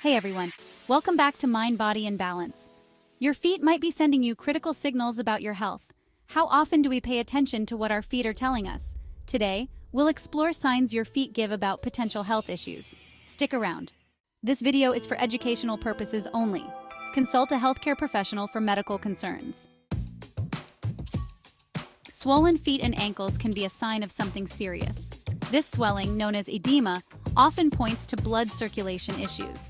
Hey everyone, welcome back to Mind, Body, and Balance. Your feet might be sending you critical signals about your health. How often do we pay attention to what our feet are telling us? Today, we'll explore signs your feet give about potential health issues. Stick around. This video is for educational purposes only. Consult a healthcare professional for medical concerns. Swollen feet and ankles can be a sign of something serious. This swelling, known as edema, often points to blood circulation issues.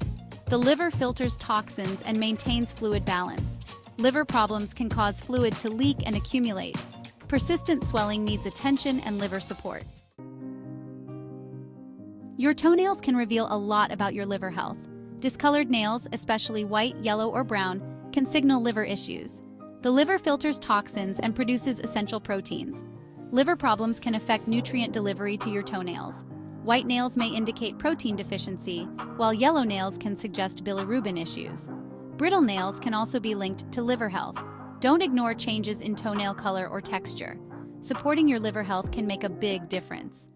The liver filters toxins and maintains fluid balance. Liver problems can cause fluid to leak and accumulate. Persistent swelling needs attention and liver support. Your toenails can reveal a lot about your liver health. Discolored nails, especially white, yellow, or brown, can signal liver issues. The liver filters toxins and produces essential proteins. Liver problems can affect nutrient delivery to your toenails. White nails may indicate protein deficiency, while yellow nails can suggest bilirubin issues. Brittle nails can also be linked to liver health. Don't ignore changes in toenail color or texture. Supporting your liver health can make a big difference.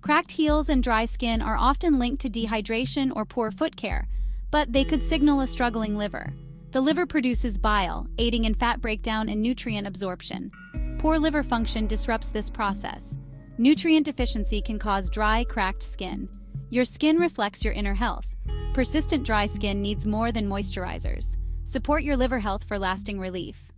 Cracked heels and dry skin are often linked to dehydration or poor foot care, but they could signal a struggling liver. The liver produces bile, aiding in fat breakdown and nutrient absorption. Poor liver function disrupts this process. Nutrient deficiency can cause dry, cracked skin. Your skin reflects your inner health. Persistent dry skin needs more than moisturizers. Support your liver health for lasting relief.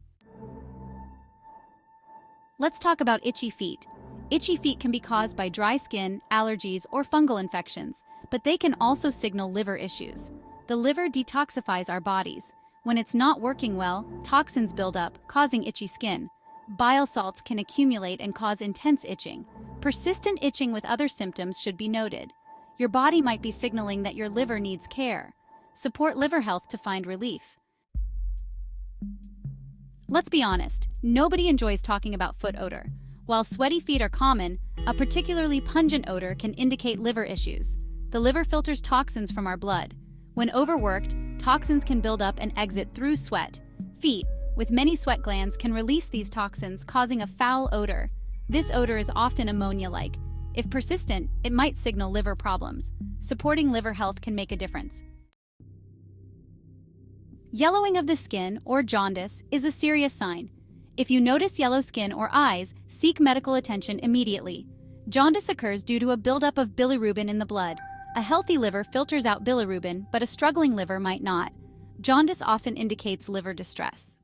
Let's talk about itchy feet. Itchy feet can be caused by dry skin, allergies, or fungal infections, but they can also signal liver issues. The liver detoxifies our bodies. When it's not working well, toxins build up, causing itchy skin. Bile salts can accumulate and cause intense itching. Persistent itching with other symptoms should be noted. Your body might be signaling that your liver needs care. Support liver health to find relief. Let's be honest, nobody enjoys talking about foot odor. While sweaty feet are common, a particularly pungent odor can indicate liver issues. The liver filters toxins from our blood. When overworked, toxins can build up and exit through sweat. Feet, with many sweat glands, can release these toxins, causing a foul odor. This odor is often ammonia-like. If persistent, it might signal liver problems. Supporting liver health can make a difference. Yellowing of the skin, or jaundice, is a serious sign. If you notice yellow skin or eyes, seek medical attention immediately. Jaundice occurs due to a buildup of bilirubin in the blood. A healthy liver filters out bilirubin, but a struggling liver might not. Jaundice often indicates liver distress.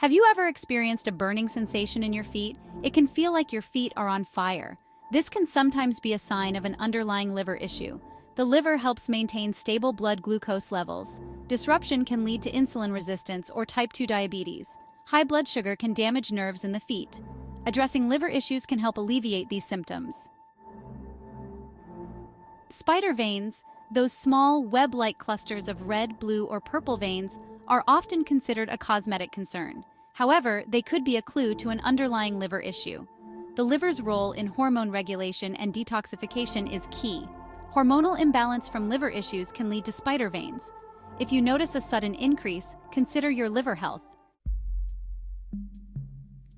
Have you ever experienced a burning sensation in your feet? It can feel like your feet are on fire. This can sometimes be a sign of an underlying liver issue. The liver helps maintain stable blood glucose levels. Disruption can lead to insulin resistance or type 2 diabetes. High blood sugar can damage nerves in the feet. Addressing liver issues can help alleviate these symptoms. Spider veins, those small web-like clusters of red, blue, or purple veins, are often considered a cosmetic concern. However, they could be a clue to an underlying liver issue. The liver's role in hormone regulation and detoxification is key. Hormonal imbalance from liver issues can lead to spider veins. If you notice a sudden increase, consider your liver health.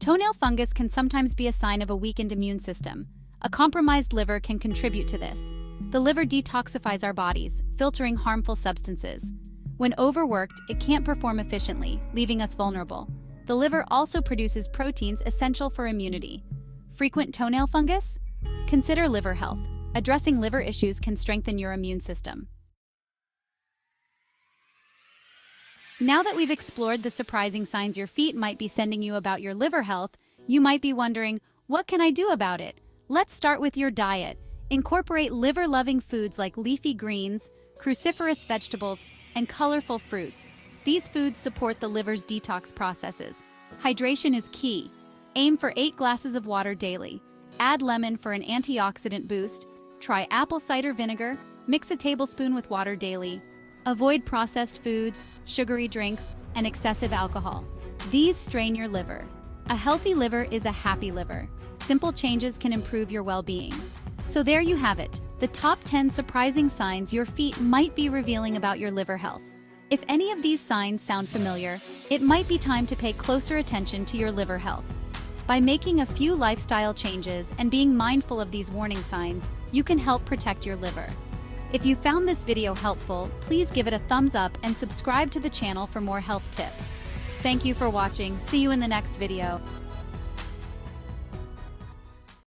Toenail fungus can sometimes be a sign of a weakened immune system. A compromised liver can contribute to this. The liver detoxifies our bodies, filtering harmful substances. When overworked, it can't perform efficiently, leaving us vulnerable. The liver also produces proteins essential for immunity. Frequent toenail fungus? Consider liver health. Addressing liver issues can strengthen your immune system. Now that we've explored the surprising signs your feet might be sending you about your liver health, you might be wondering, what can I do about it? Let's start with your diet. Incorporate liver-loving foods like leafy greens, cruciferous vegetables, and colorful fruits. These foods support the liver's detox processes. Hydration is key. Aim for 8 glasses of water daily. Add lemon for an antioxidant boost. Try apple cider vinegar. Mix a tablespoon with water daily. Avoid processed foods, sugary drinks, and excessive alcohol. These strain your liver. A healthy liver is a happy liver. Simple changes can improve your well-being. So there you have it, the top 10 surprising signs your feet might be revealing about your liver health. If any of these signs sound familiar, it might be time to pay closer attention to your liver health. By making a few lifestyle changes and being mindful of these warning signs, you can help protect your liver. If you found this video helpful, please give it a thumbs up and subscribe to the channel for more health tips. Thank you for watching. See you in the next video.